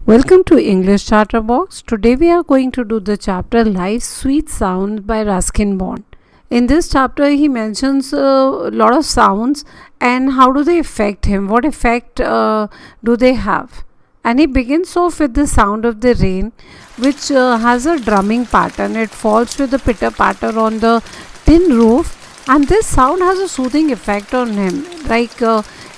Welcome to English Chatterbox. Today we are going to do the chapter Life's Sweet Sounds by Ruskin Bond. In this chapter he mentions a lot of sounds and how do they affect him, what effect do they have. And he begins off with the sound of the rain, which has a drumming pattern. It falls with a pitter patter on the tin roof, and this sound has a soothing effect on him.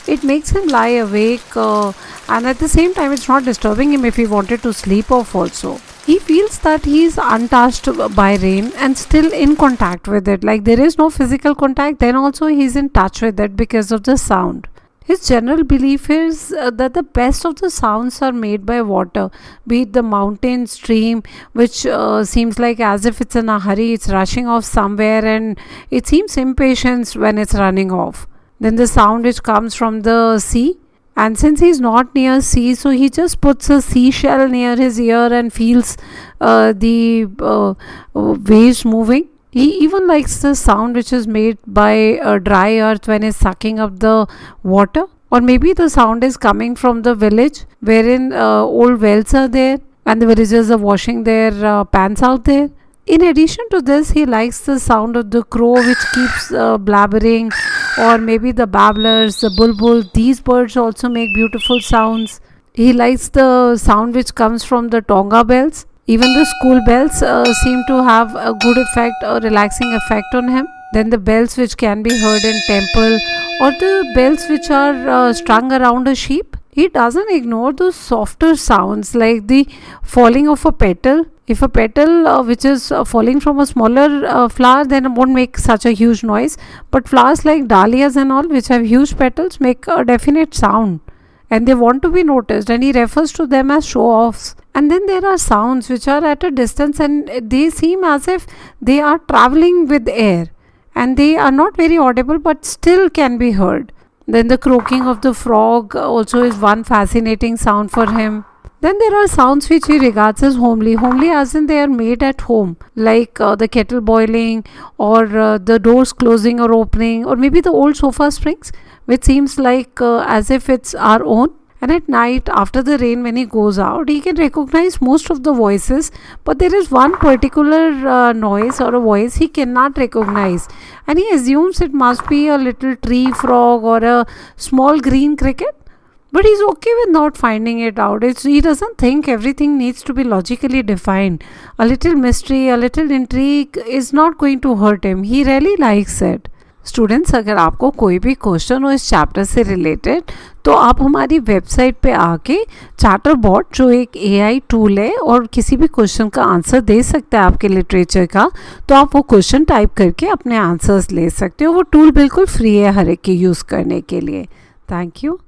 It makes him lie awake, and at the same time, it's not disturbing him if he wanted to sleep off also. He feels that he is untouched by rain and still in contact with it. Like there is no physical contact, then also he's in touch with it because of the sound. His general belief is that the best of the sounds are made by water, be it the mountain, stream, which seems like as if it's in a hurry, it's rushing off somewhere, and it seems impatient when it's running off. Then the sound which comes from the sea, and since he's not near sea, so he just puts a seashell near his ear and feels the waves moving. He even likes the sound which is made by a dry earth when it's sucking up the water. Or maybe the sound is coming from the village wherein old wells are there and the villagers are washing their pans out there. In addition to this, he likes the sound of the crow which keeps blabbering, or maybe the babblers, the bulbul. These birds also make beautiful sounds. He likes the sound which comes from the tonga bells. Even the school bells seem to have a good effect, a relaxing effect on him. Then the bells which can be heard in temple, or the bells which are strung around a sheep. He doesn't ignore those softer sounds like the falling of a petal. If a petal which is falling from a smaller flower, then it won't make such a huge noise. But flowers like dahlias and all, which have huge petals, make a definite sound, and they want to be noticed, and he refers to them as show-offs. And then there are sounds which are at a distance and they seem as if they are traveling with air, and they are not very audible but still can be heard. Then the croaking of the frog also is one fascinating sound for him. Then there are sounds which he regards as homely as in they are made at home, like the kettle boiling, or the doors closing or opening, or maybe the old sofa springs, which seems like as if it's our own. And at night, after the rain, when he goes out, he can recognize most of the voices, but there is one particular noise or a voice he cannot recognize, and he assumes it must be a little tree frog or a small green cricket. But he's okay with not finding it out. He doesn't think everything needs to be logically defined. A little mystery, a little intrigue is not going to hurt him. He really likes it. Students, अगर आपको कोई भी question हो इस chapter से related, तो आप हमारी वेबसाइट पे आके चैटरबॉट, जो एक एआई टूल है और किसी भी क्वेश्चन का आंसर दे सकता है आपके लिटरेचर का, तो आप वो क्वेश्चन टाइप करके अपने आंसर्स ले सकते हो. वो टूल बिल्कुल फ्री है हर एक के यूज़ करने के लिए. Thank you.